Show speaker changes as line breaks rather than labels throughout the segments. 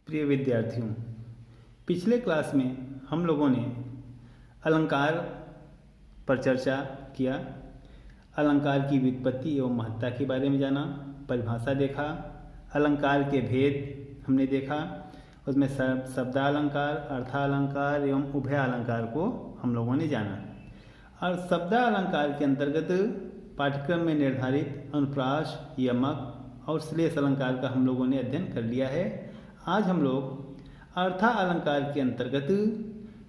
प्रिय विद्यार्थियों, पिछले क्लास में हम लोगों ने अलंकार पर चर्चा किया। अलंकार की व्युत्पत्ति एवं महत्ता के बारे में जाना, परिभाषा देखा, अलंकार के भेद हमने देखा। उसमें शब्दालंकार, अर्थालंकार एवं उभयालंकार को हम लोगों ने जाना। और शब्दालंकार के अंतर्गत पाठ्यक्रम में निर्धारित अनुप्रास, यमक और श्लेष अलंकार का हम लोगों ने अध्ययन कर लिया है। आज हम लोग अर्थालंकार के अंतर्गत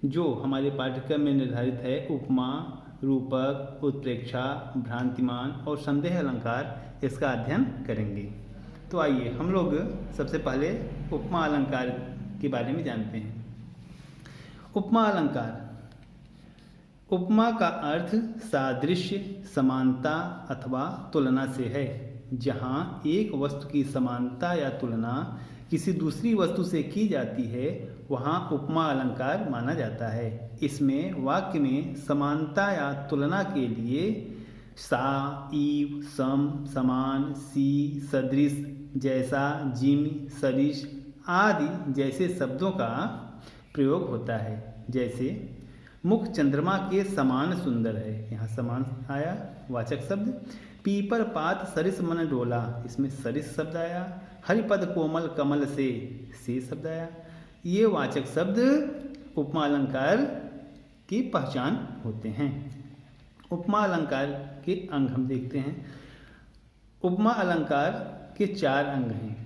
जो हमारे पाठ्यक्रम में निर्धारित है उपमा, रूपक, उत्प्रेक्षा, भ्रांतिमान और संदेह अलंकार, इसका अध्ययन करेंगे। तो आइए हम लोग सबसे पहले उपमा अलंकार के बारे में जानते हैं। उपमा अलंकार, उपमा का अर्थ सादृश्य, समानता अथवा तुलना से है। जहाँ एक वस्तु की समानता या तुलना किसी दूसरी वस्तु से की जाती है वहाँ उपमा अलंकार माना जाता है। इसमें वाक्य में समानता या तुलना के लिए सा, ईव, सम, समान, सी, सदृश, जैसा, जिम, सदिश आदि जैसे शब्दों का प्रयोग होता है। जैसे मुख चंद्रमा के समान सुंदर है, यहाँ समान आया वाचक शब्द। पीपर पात सरिस मन डोला, इसमें सरिस शब्द आया। हरिपद कोमल कमल से शब्द आया। ये वाचक शब्द उपमा अलंकार की पहचान होते हैं। उपमा अलंकार के अंग हम देखते हैं। उपमा अलंकार के 4 अंग हैं: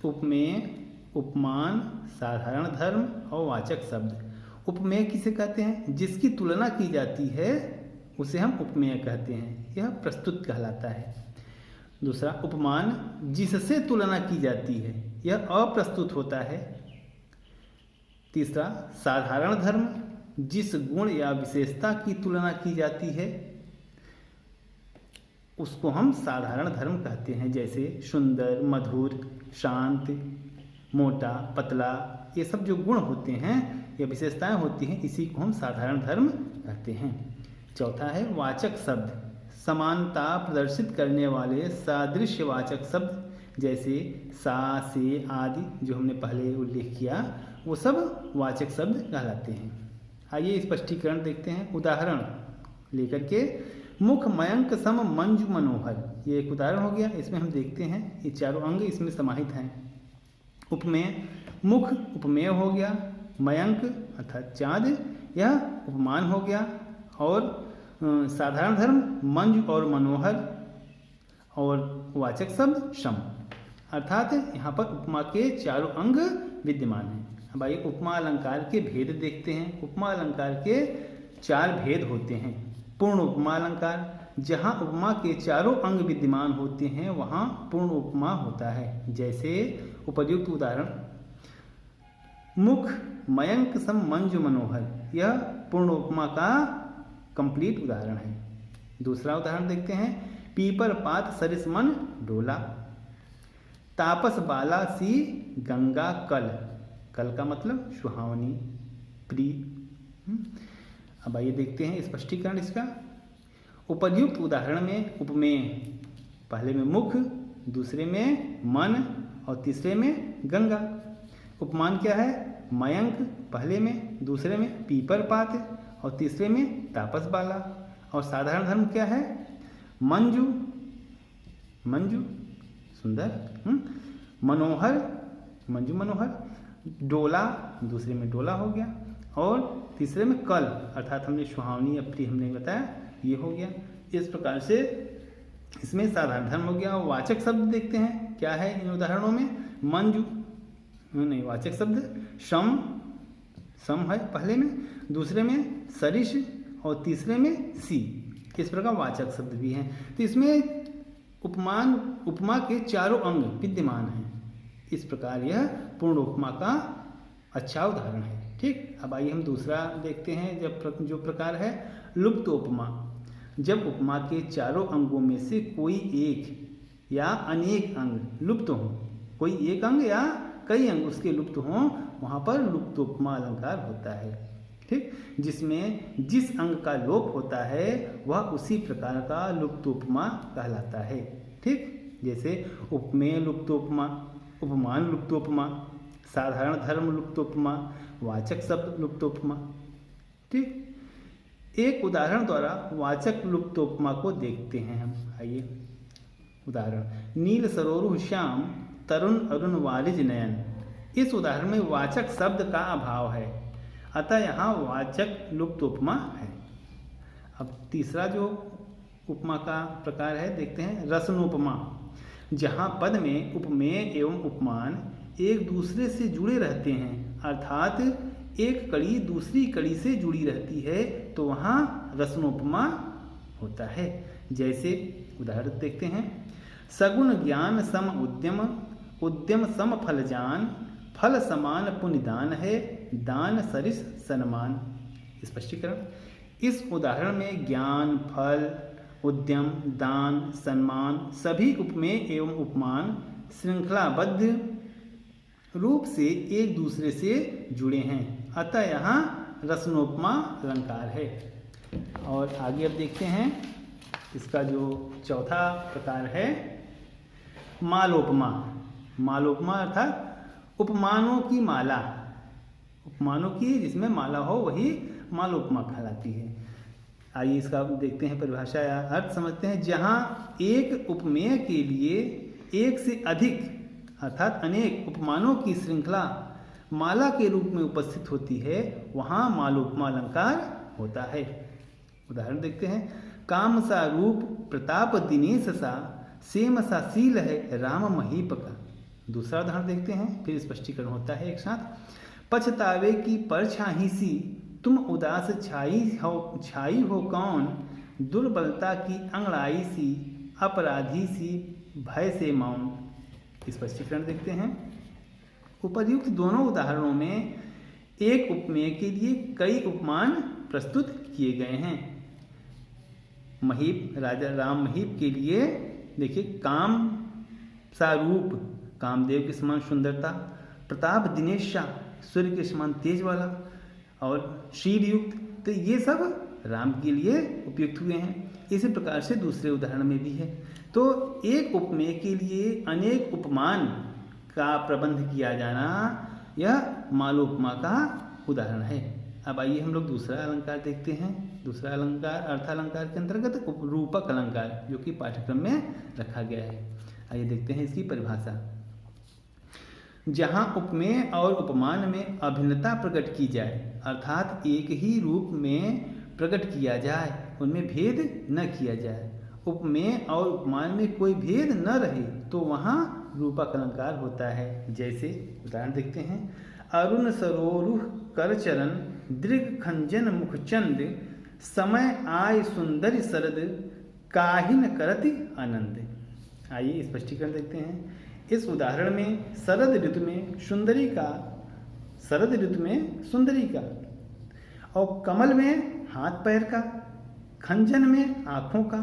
उपमेय, उपमान, साधारण धर्म और वाचक शब्द। उपमेय किसे कहते हैं? जिसकी तुलना की जाती है उसे हम उपमेय कहते हैं, यह प्रस्तुत कहलाता है। दूसरा उपमान, जिससे तुलना की जाती है, यह अप्रस्तुत होता है। तीसरा साधारण धर्म, जिस गुण या विशेषता की तुलना की जाती है उसको हम साधारण धर्म कहते हैं। जैसे सुंदर, मधुर, शांत, मोटा, पतला, ये सब जो गुण होते हैं या विशेषताएं होती हैं, इसी को हम साधारण धर्म कहते हैं। चौथा है वाचक शब्द, समानता प्रदर्शित करने वाले सादृश्यवाचक शब्द जैसे सा, से आदि जो हमने पहले उल्लेख किया, वो सब वाचक शब्द कहलाते हैं। आइए स्पष्टीकरण देखते हैं। उदाहरण लेकर के, मुख मयंक सम मंजु मनोहर, ये एक उदाहरण हो गया। इसमें हम देखते हैं ये चारों अंग इसमें समाहित हैं। उपमेय, मुख उपमेय हो गया, मयंक अर्थात चाँद यह उपमान हो गया, और साधारण धर्म मंजु और मनोहर, और वाचक शब्द सम। अर्थात यहाँ पर उपमा के चारों अंग विद्यमान हैं। अब आइए उपमा अलंकार के भेद देखते हैं। उपमा अलंकार के 4 भेद होते हैं। पूर्ण उपमा अलंकार, जहाँ उपमा के चारों अंग विद्यमान होते हैं वहाँ पूर्ण उपमा होता है। जैसे उपर्युक्त उदाहरण, मुख मयंक सम मंजु मनोहर, यह पूर्ण उपमा का कंप्लीट उदाहरण है। दूसरा उदाहरण देखते हैं। पीपर पात सरिस मन डोला, तापस बाला सी गंगा कल, कल का मतलब सुहावनी, प्रिय। अब आइए देखते हैं स्पष्टीकरण इसका। उपर्युक्त उदाहरण में उपमेय, पहले में मुख, दूसरे में मन और तीसरे में गंगा। उपमान क्या है? मयंक पहले में, दूसरे में पीपर पात और तीसरे में तापस बाला। और साधारण धर्म क्या है? मंजू, मंजू सुंदर, मनोहर, मंजू मनोहर, डोला दूसरे में डोला हो गया, और तीसरे में कल अर्थात हमने सुहावनी या प्रिय हमने बताया, ये हो गया। इस प्रकार से इसमें साधारण धर्म हो गया। और वाचक शब्द देखते हैं क्या है इन उदाहरणों में। मंजू नहीं, वाचक शब्द सम, सम है पहले में, दूसरे में सरिश और तीसरे में सी। इस प्रकार वाचक शब्द भी हैं। तो इसमें उपमान, उपमा के चारों अंग विद्यमान हैं। इस प्रकार यह पूर्ण उपमा का अच्छा उदाहरण है। ठीक, अब आइए हम दूसरा देखते हैं। जो प्रकार है लुप्त उपमा, जब उपमा के चारों अंगों में से कोई एक या अनेक अंग लुप्त हों, कोई एक अंग या कई अंग उसके लुप्त हों, वहाँ पर लुप्त उपमा अलंकार होता है। ठीक, जिसमें जिस अंग का लोप होता है वह उसी प्रकार का लुप्त उपमा कहलाता है। ठीक, जैसे उपमेय लुप्त उपमा, उपमान लुप्त उपमा, साधारण धर्म लुप्तोपमा, वाचक शब्द लुप्तोपमा। ठीक, एक उदाहरण द्वारा वाचक लुप्तोपमा को देखते हैं हम। आइए उदाहरण, नील सरोरु श्याम तरुण अरुण वारिज नयन। इस उदाहरण में वाचक शब्द का अभाव है, अतः यहाँ वाचक लुप्तोपमा है। अब तीसरा जो उपमा का प्रकार है देखते हैं, रसनोपमा, जहाँ पद में उपमेय एवं उपमान एक दूसरे से जुड़े रहते हैं, अर्थात एक कड़ी दूसरी कड़ी से जुड़ी रहती है, तो वहाँ रसनोपमा होता है। जैसे उदाहरण देखते हैं, सगुण ज्ञान सम उद्यम, उद्यम सम फल जान, फल समान पुण्य दान है, दान सरिस सन्मान। स्पष्टीकरण, इस उदाहरण में ज्ञान, फल, उद्यम, दान, सम्मान सभी उपमेय एवं उपमान श्रृंखलाबद्ध रूप से एक दूसरे से जुड़े हैं, अतः यहाँ रसनोपमा अलंकार है। और आगे अब देखते हैं इसका जो चौथा प्रकार है, मालोपमा। मालोपमा अर्थात उपमानों की माला, उपमानों की जिसमें माला हो वही मालोपमा कहलाती है। आइए इसका देखते हैं परिभाषा या अर्थ समझते हैं। जहाँ एक उपमेय के लिए एक से अधिक अर्थात अनेक उपमानों की श्रृंखला माला के रूप में उपस्थित होती है, वहाँ मालोपमा अलंकार होता है। उदाहरण देखते हैं, काम सा रूप प्रताप दिनेश सा, सेम सा सील है राम महीप का। दूसरा उदाहरण देखते हैं, फिर स्पष्टीकरण होता है एक साथ। पछतावे की परछाई सी, तुम उदास छाई हो कौन, दुर्बलता की अंगड़ाई सी, अपराधी सी भय से मौन। स्पष्टीकरण देखते हैं, उपर्युक्त दोनों उदाहरणों में एक उपमेय के लिए कई उपमान प्रस्तुत किए गए हैं। महीप, राजा राम महीप के लिए देखिए, काम सा रूप, कामदेव के समान सुंदरता, प्रताप दिनेश शाह, सूर्य के समान तेज वाला, और शील युक्त, तो ये सब राम के लिए उपयुक्त हुए हैं। इसी प्रकार से दूसरे उदाहरण में भी है। तो एक उपमेय के लिए अनेक उपमान का प्रबंध किया जाना, यह मालोपमा का उदाहरण है। अब आइए हम लोग दूसरा अलंकार देखते हैं। दूसरा अलंकार अर्थालंकार के अंतर्गत रूपक अलंकार, जो कि पाठ्यक्रम में रखा गया है। आइए देखते हैं इसकी परिभाषा। जहाँ उपमेय और उपमान में अभिन्नता प्रकट की जाए, अर्थात एक ही रूप में प्रकट किया जाए, उनमें भेद न किया जाए, उपमेय और उपमान में कोई भेद न रहे, तो वहाँ रूपक अलंकार होता है। जैसे उदाहरण देखते हैं, अरुण सरोरुह कर चरण, दृग खंजन मुखचंद, समय आय सुंदरी शरद, काहिन करति आनंद। आइए स्पष्टीकरण देखते हैं। इस उदाहरण में शरद ऋतु में सुंदरी का, शरद ऋतु में सुंदरी का, और कमल में हाथ पैर का, खंजन में आँखों का,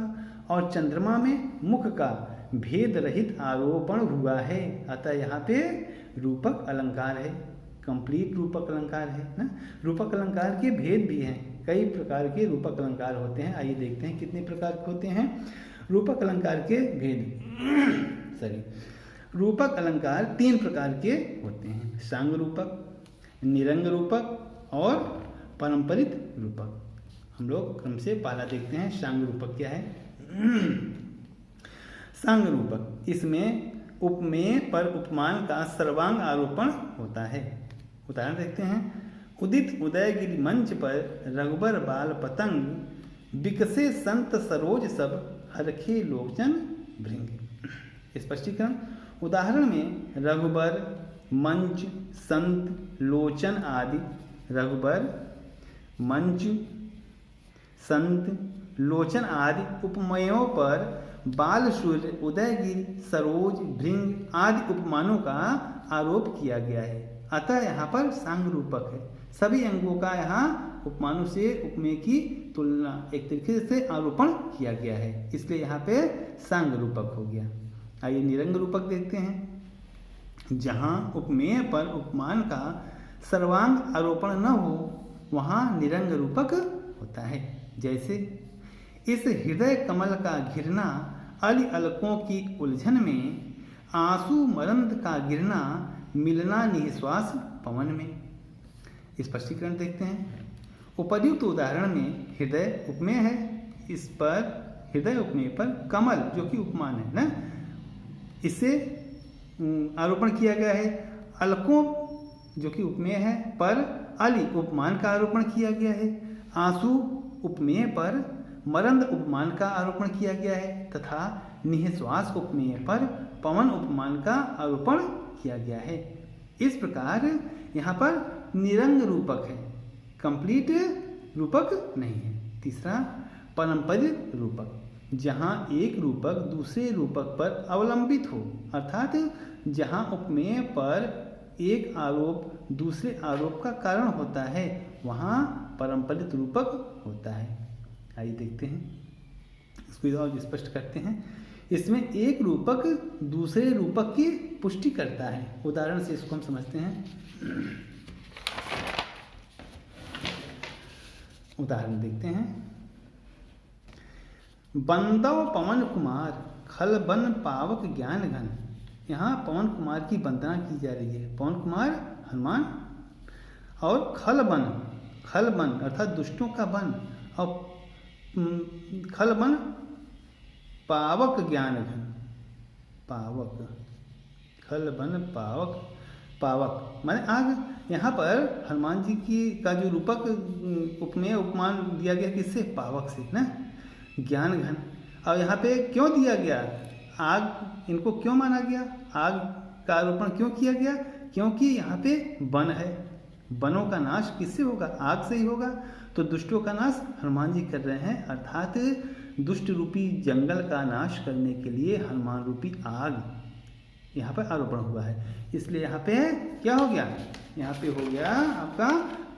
और चंद्रमा में मुख का भेद रहित आरोपण हुआ है, अतः यहाँ पे रूपक अलंकार है। कंप्लीट रूपक अलंकार है ना। रूपक अलंकार के भेद भी हैं, कई प्रकार के रूपक अलंकार होते हैं। आइए देखते हैं कितने प्रकार के होते हैं रूपक अलंकार के भेद। रूपक अलंकार 3 प्रकार के होते हैं, सांग रूपक, निरंग रूपक और परंपरित रूपक। हम लोग क्रम से पहला देखते हैं, सांग रूपक क्या है। सांग रूपक, इसमें उपमेय पर उपमान का सर्वांग आरोपण होता है। उदाहरण देखते हैं, उदित उदयगिरि मंच पर रघुबर बाल पतंग, बिकसे संत सरोज सब, हरखे लोचन भृंग। स्पष्टीकरण, उदाहरण में रघुबर, मंच, संत, लोचन आदि, रघुबर, मंच, संत, लोचन आदि उपमेयों पर बाल सूर्य, उदयगिरि, सरोज, भृंग आदि उपमानों का आरोप किया गया है, अतः यहाँ पर सांग रूपक है। सभी अंगों का यहाँ उपमानों से उपमेय की तुलना एक तरीके से आरोपण किया गया है, इसलिए यहाँ पे सांग रूपक हो गया। आइए निरंग रूपक देखते हैं। जहाँ उपमेय पर उपमान का सर्वांग आरोपण न हो, वहाँ निरंग रूपक होता है। जैसे, इस हृदय कमल का घिरना, अली अलकों की उलझन में, आंसू मरंद का गिरना, मिलना निःश्वास पवन में। स्पष्टीकरण देखते हैं। उपर्युक्त उदाहरण में हृदय उपमेय है, इस पर हृदय उपमेय पर कमल जो कि उपमान है ना, इससे आरोपण किया गया है। अलकों जो कि उपमेय है पर अली उपमान का आरोपण किया गया है। आंसू उपमेय पर मरंद उपमान का आरोपण किया गया है तथा निःश्वास उपमेय पर पवन उपमान का आरोपण किया गया है। इस प्रकार यहाँ पर निरंग रूपक है, कंप्लीट रूपक नहीं है। तीसरा परंपरिक रूपक, जहाँ एक रूपक दूसरे रूपक पर अवलंबित हो, अर्थात जहाँ उपमेय पर एक आरोप दूसरे आरोप का कारण होता है वहाँ परंपरिक रूपक होता है। आइए देखते हैं, इसको और स्पष्ट करते हैं। इसमें एक रूपक दूसरे रूपक की पुष्टि करता है। उदाहरण से इसको हम समझते हैं। उदाहरण देखते हैं। बंदव पवन कुमार खल बन पावक ज्ञान घन। यहाँ पवन कुमार की वंदना की जा रही है। पवन कुमार हनुमान, और खल बन अर्थात दुष्टों का बन, और खल बन पावक ज्ञान घन। पावक, खल बन पावक माने आग। यहाँ पर हनुमान जी की का जो रूपक उपमेय उपमान दिया गया किससे? पावक से ना, ज्ञान घन। और यहाँ पे क्यों दिया गया? आग इनको क्यों माना गया? आग का आरोपण क्यों किया गया? क्योंकि यहाँ पे वन है, वनों का नाश किससे होगा? आग से ही होगा। तो दुष्टों का नाश हनुमान जी कर रहे हैं, अर्थात दुष्ट रूपी जंगल का नाश करने के लिए हनुमान रूपी आग यहाँ पर आरोपण हुआ है। इसलिए यहाँ पे क्या हो गया? यहाँ पे हो गया आपका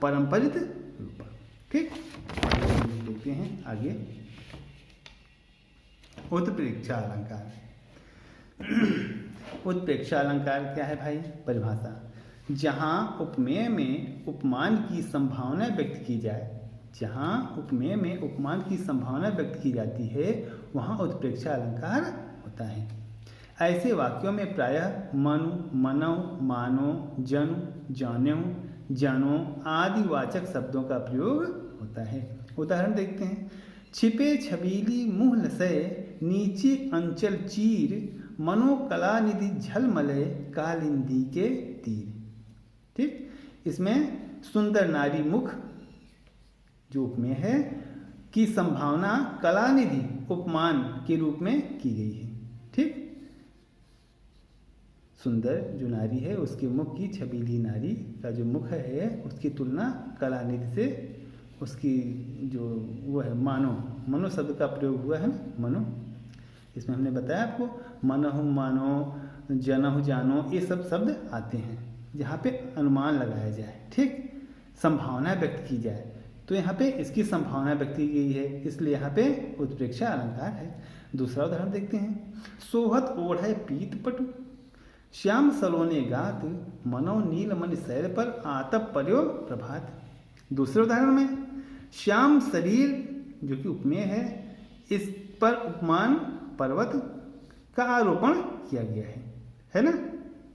परंपरित रूपक। ठीक, देखते हैं आगे। उत्प्रेक्षा अलंकार। उत्प्रेक्षा अलंकार क्या है भाई? परिभाषा, जहाँ उपमेय में उपमान की संभावना व्यक्त की जाए, जहाँ उपमेय में उपमान की संभावना व्यक्त की जाती है वहाँ उत्प्रेक्षा अलंकार होता है। ऐसे वाक्यों में प्रायः मनु, मनौ, मानो, जनु, जान्यो, जानो आदि वाचक शब्दों का प्रयोग होता है। उदाहरण देखते हैं। छिपे छबीली मुँह लसय नीचे अंचल चीर मनो कला निधि झलमले कालिंदी के तीर। ठीक, इसमें सुंदर नारी मुख जो उपमेय है की संभावना कलानिधि उपमान के रूप में की गई है। ठीक, सुंदर जो नारी है उसके मुख की, छबीली नारी का जो मुख है उसकी तुलना कलानिधि से उसकी जो वो है मनो शब्द का प्रयोग हुआ है ना, मनो। इसमें हमने बताया आपको मनहु, मानो, जनहु, जानो, ये सब शब्द आते हैं जहाँ पे अनुमान लगाया जाए। ठीक, संभावना व्यक्त की जाए, तो यहाँ पे इसकी संभावना व्यक्त की गई है, इसलिए यहाँ पे उत्प्रेक्षा अलंकार है। दूसरा उदाहरण देखते हैं। सोहत ओढ़े पीत पटु श्याम सलोने गात मनो नील मन शैल पर आतप पर्यो प्रभात। दूसरे उदाहरण में श्याम शरीर जो कि उपमेय है, इस पर उपमान पर्वत का आरोपण किया गया है ना?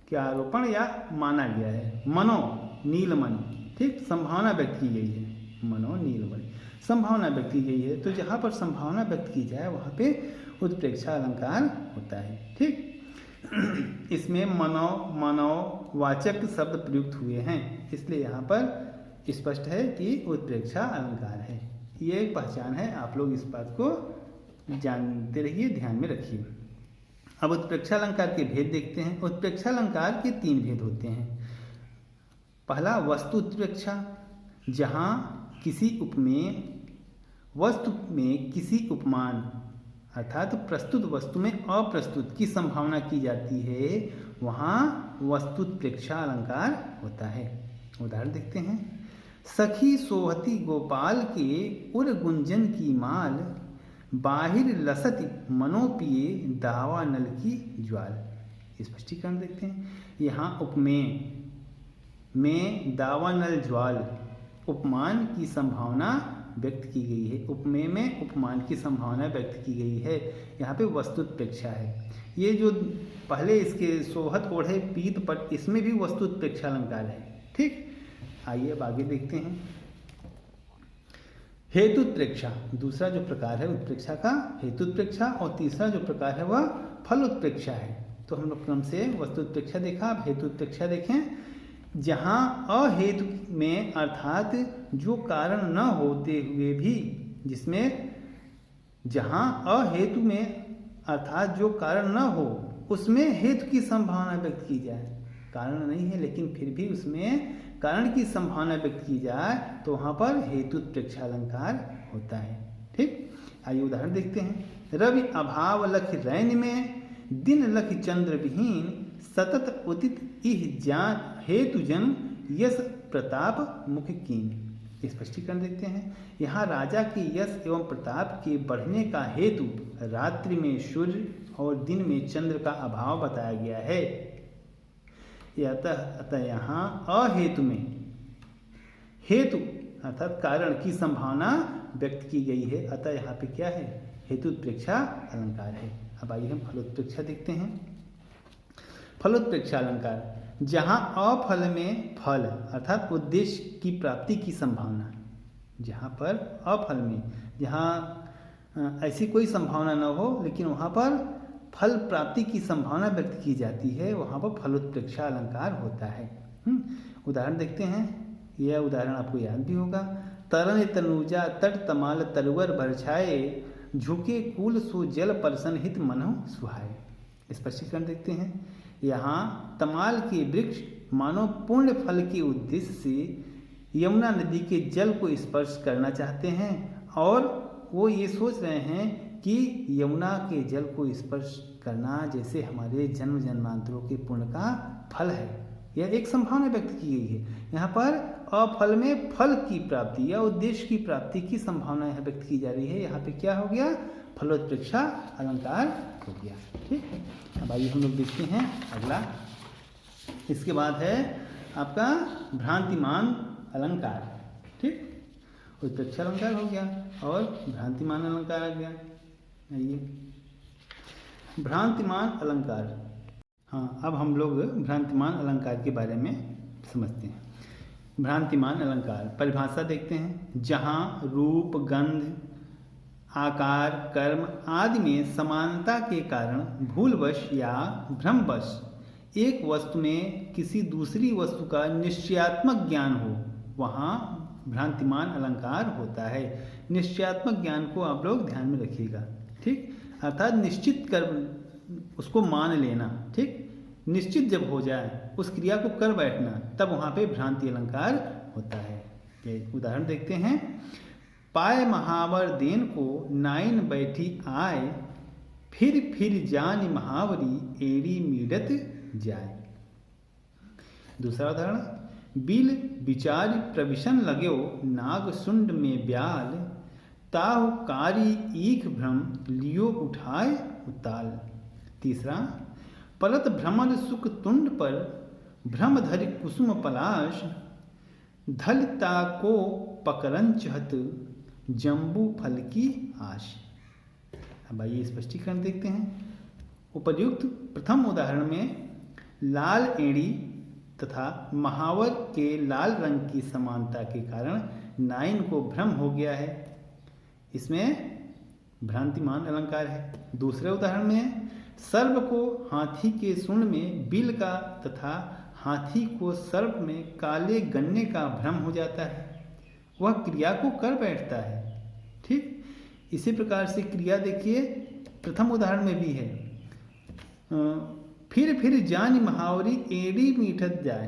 क्या आरोपण या माना गया है? मनो नीलमणि। ठीक, संभावना व्यक्त की गई है, मनो नीलमणि संभावना व्यक्त की गई है। तो जहाँ पर संभावना व्यक्त की जाए वहाँ पे उत्प्रेक्षा अलंकार होता है। ठीक, इसमें मनो वाचक शब्द प्रयुक्त हुए हैं, इसलिए यहाँ पर स्पष्ट है कि उत्प्रेक्षा अलंकार है। ये एक पहचान है, आप लोग इस बात को जानते रहिए, ध्यान में रखिए। अब उत्प्रेक्षा अलंकार के भेद देखते हैं। उत्प्रेक्षा अलंकार के 3 भेद होते हैं। पहला वस्तु उत्प्रेक्षा, जहाँ किसी उपमेय वस्तु में किसी उपमान अर्थात प्रस्तुत वस्तु में अप्रस्तुत की संभावना की जाती है, वहाँ वस्तुत्प्रेक्षा अलंकार होता है। उदाहरण देखते हैं। सखी सोहती गोपाल के उर गुंजन की माल बाहिर लसति मनोपिए दावा नल की ज्वाल। स्पष्टीकरण देखते हैं। यहाँ उपमेय में दावा नल ज्वाल उपमान की संभावना व्यक्त की गई है। उपमेय में उपमान की संभावना व्यक्त की गई है। यहाँ पे वस्तुत्प्रेक्षा है। ये जो पहले इसके सोहत ओढ़े पीत पट, इसमें भी वस्तुत्प्रेक्षा अलंकार है। ठीक, आइए अब आगे देखते हैं। हेतुत्प्रेक्षा, दूसरा जो प्रकार है उत्प्रेक्षा का हेतुत्प्रेक्षा, और तीसरा जो प्रकार है वह फलोत्प्रेक्षा है। तो हम लोग क्रम से वस्तुत्प्रेक्षा देखा, अब हेतुत्प्रेक्षा देखें। जहाँ अहेतु में अर्थात जो कारण न होते हुए भी, जिसमें जहाँ अहेतु में अर्थात जो कारण न हो उसमें हेतु की संभावना व्यक्त की जाए। कारण नहीं है लेकिन फिर भी उसमें कारण की संभावना व्यक्त की जाए तो वहाँ पर हेतुत्प्रेक्षा अलंकार होता है। ठीक, आइए उदाहरण देखते हैं। रवि अभाव लख रैन में, दिन लख चंद्र विहीन, सतत उदित इह जान हेतु जन यश प्रताप मुख कीन। स्पष्टीकरण देखते हैं। यहाँ राजा के यश एवं प्रताप के बढ़ने का हेतु रात्रि में सूर्य और दिन में चंद्र का अभाव बताया गया है। अतः यहाँ अहेतु में हेतु अर्थात कारण की संभावना व्यक्त की गई है। अतः यहाँ पे क्या है? हेतुत्प्रेक्षा अलंकार है। अब आइए हम फलोत्प्रेक्षा देखते हैं। फलोत्प्रेक्षा अलंकार, जहाँ अफल में फल अर्थात उद्देश्य की प्राप्ति की संभावना, जहाँ पर अफल में, जहाँ ऐसी कोई संभावना न हो लेकिन वहाँ पर फल प्राप्ति की संभावना व्यक्त की जाती है, वहाँ पर फलोत्प्रेक्षा अलंकार होता है। उदाहरण देखते हैं। यह उदाहरण आपको याद भी होगा। तरन तनुजा तट तमाल तलवर बरछाए, झुके कुल सो जल परसन हित मनो सुहाए। स्पष्टीकरण देखते हैं। यहाँ तमाल के वृक्ष मानो पूर्ण फल के उद्देश्य से यमुना नदी के जल को स्पर्श करना चाहते हैं और वो ये सोच रहे हैं कि यमुना के जल को स्पर्श करना जैसे हमारे जन्म जन्मांतरों के पुण्य का फल है। यह एक संभावना व्यक्त की गई है। यहाँ पर अफल में फल की प्राप्ति या उद्देश्य की प्राप्ति की संभावना यहाँ व्यक्त की जा रही है। यहाँ पे क्या हो गया? फलोत्प्रेक्षा अलंकार हो गया। ठीक, अब आइए हम लोग देखते हैं अगला। इसके बाद है आपका भ्रांतिमान अलंकार। ठीक, उत्प्रेक्षा अलंकार हो गया और भ्रांतिमान अलंकार आ गया। आइए भ्रांतिमान अलंकार। हाँ, अब हम लोग भ्रांतिमान अलंकार के बारे में समझते हैं। भ्रांतिमान अलंकार परिभाषा देखते हैं। जहाँ रूप, गंध, आकार, कर्म आदि में समानता के कारण भूलवश या भ्रमवश एक वस्तु में किसी दूसरी वस्तु का निश्चयात्मक ज्ञान हो, वहाँ भ्रांतिमान अलंकार होता है। निश्चयात्मक ज्ञान को आप लोग ध्यान में रखिएगा। ठीक, अर्थात निश्चित कर उसको मान लेना। ठीक, निश्चित जब हो जाए उस क्रिया को कर बैठना, तब वहाँ पे भ्रांति अलंकार होता है। ये उदाहरण देखते हैं। पाए महावर देन को नाइन बैठी आए, फिर जान महावरी एड़ी मीडत जाए। दूसरा उदाहरण। बिल विचार प्रविशन लगो नाग सुंड में ब्याल, ताहु कारी ईख भ्रम लियो उठाए उताल। तीसरा। पलत भ्रमण सुख तुंड पर भ्रम धरि कुसुम पलाश, धलिता को पकड़न चहत जम्बू फल की आश। अब आइए स्पष्टीकरण देखते हैं। उपर्युक्त प्रथम उदाहरण में लाल एड़ी तथा महावर के लाल रंग की समानता के कारण नाइन को भ्रम हो गया है, इसमें भ्रांतिमान अलंकार है। दूसरे उदाहरण में सर्प को हाथी के सूंड में बिल का तथा हाथी को सर्प में काले गन्ने का भ्रम हो जाता है, वह क्रिया को कर बैठता है। ठीक, इसी प्रकार से क्रिया देखिए प्रथम उदाहरण में भी है। फिर जान महावरी एड़ी मीठत जाए,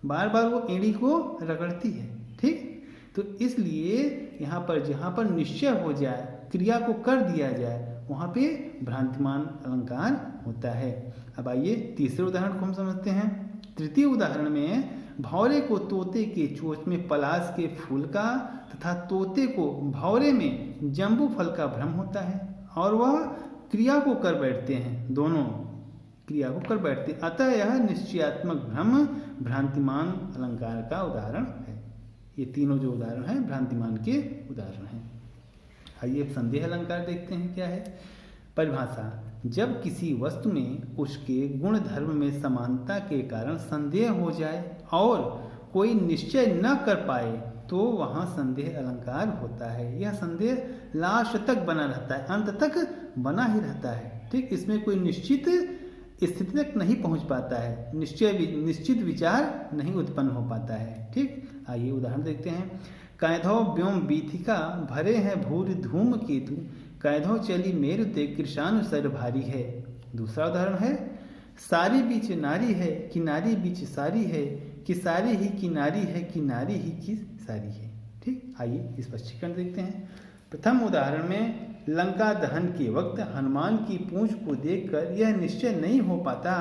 बार बार वो एड़ी को रगड़ती है। ठीक, तो इसलिए यहाँ पर जहाँ पर निश्चय हो जाए, क्रिया को कर दिया जाए, वहाँ पे भ्रांतिमान अलंकार होता है। अब आइए तीसरे उदाहरण को हम समझते हैं। तृतीय उदाहरण में भौरे को तोते के चोंच में पलाश के फूल का तथा तोते को भौरे में जम्बू फल का भ्रम होता है और वह क्रिया को कर बैठते हैं, दोनों क्रिया को कर बैठते हैं। अतः यह निश्चयात्मक भ्रम भ्रांतिमान अलंकार का उदाहरण है। ये तीनों जो उदाहरण हैं भ्रांतिमान के उदाहरण हैं। आइए अब संदेह अलंकार देखते हैं क्या है। परिभाषा: जब किसी वस्तु में उसके गुण धर्म में समानता के कारण संदेह हो जाए और कोई निश्चय न कर पाए तो वहाँ संदेह अलंकार होता है। यह संदेह लास्ट तक बना रहता है, अंत तक बना ही रहता है। ठीक, इसमें कोई निश्चित स्थिति तक नहीं पहुँच पाता है, निश्चित विचार नहीं उत्पन्न हो पाता है। ठीक, आइए उदाहरण देखते हैं। कैधो व्योम बीथिका भरे हैं भूरि धूम केतु, कैधो चली मेरु ते कृशानु सर भारी है। दूसरा उदाहरण है, सारी बीच नारी है कि नारी बीच सारी है, कि सारी ही की नारी है कि नारी ही की सारी है। ठीक, आइए स्पष्टीकरण देखते हैं। प्रथम उदाहरण में लंका दहन के वक्त हनुमान की पूंछ को देखकर यह निश्चय नहीं हो पाता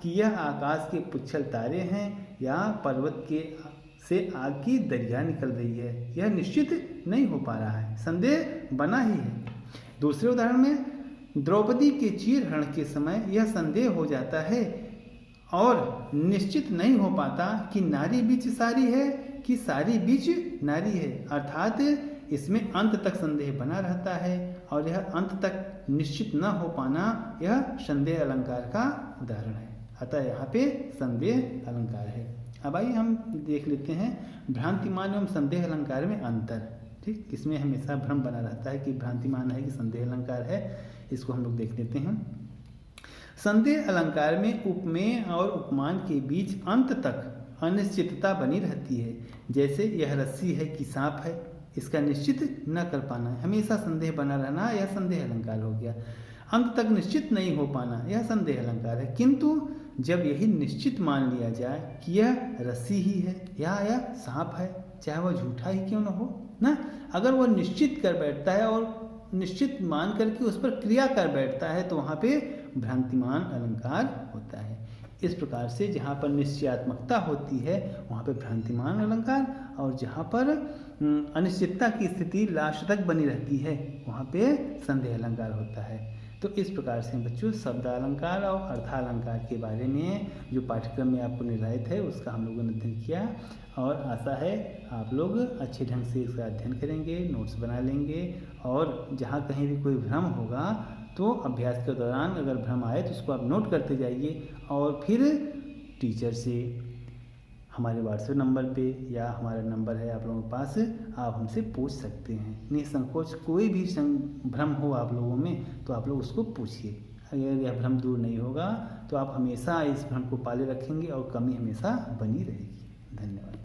कि यह आकाश के पुच्छल तारे हैं या पर्वत के से आग की दरिया निकल रही है। यह निश्चित नहीं हो पा रहा है, संदेह बना ही है। दूसरे उदाहरण में द्रौपदी के चीरहरण के समय यह संदेह हो जाता है और निश्चित नहीं हो पाता कि नारी बीच सारी है कि सारी बीच नारी है, अर्थात इसमें अंत तक संदेह बना रहता है और यह अंत तक निश्चित न हो पाना यह संदेह अलंकार का उदाहरण है। अतः यहाँ पे संदेह अलंकार है। अब आइए हम देख लेते हैं भ्रांतिमान एवं संदेह अलंकार में अंतर। ठीक, इसमें हमेशा भ्रम बना रहता है कि भ्रांतिमान है कि संदेह अलंकार है, इसको हम लोग देख लेते हैं। संदेह अलंकार में उपमेय और उपमान के बीच अंत तक अनिश्चितता बनी रहती है। जैसे यह रस्सी है कि सांप है, इसका निश्चित न कर पाना, हमेशा संदेह बना रहना, यह संदेह अलंकार हो गया। अंत तक निश्चित नहीं हो पाना, यह संदेह अलंकार है। किंतु जब यही निश्चित मान लिया जाए कि यह रस्सी ही है या यह सांप है, चाहे वह झूठा ही क्यों न हो ना, अगर वह निश्चित कर बैठता है और निश्चित मान करके उस पर क्रिया कर बैठता है तो वहाँ पे भ्रांतिमान अलंकार होता है। इस प्रकार से जहाँ पर निश्चयात्मकता होती है वहाँ पे भ्रांतिमान अलंकार, और जहाँ पर अनिश्चितता की स्थिति लास्ट तक बनी रहती है वहाँ पे संदेह अलंकार होता है। तो इस प्रकार से बच्चों शब्दालंकार और अर्थालंकार के बारे में जो पाठ्यक्रम में आपको निर्धारित है उसका हम लोगों ने अध्ययन किया, और आशा है आप लोग अच्छे ढंग से इसका अध्ययन करेंगे, नोट्स बना लेंगे, और जहाँ कहीं भी कोई भ्रम होगा तो अभ्यास के दौरान अगर भ्रम आए तो उसको आप नोट करते जाइए, और फिर टीचर से हमारे व्हाट्सएप नंबर पे या हमारा नंबर है आप लोगों के पास, आप हमसे पूछ सकते हैं निसंकोच। कोई भी भ्रम हो आप लोगों में तो आप लोग उसको पूछिए। अगर यह भ्रम दूर नहीं होगा तो आप हमेशा इस भ्रम को पाले रखेंगे और कमी हमेशा बनी रहेगी। धन्यवाद।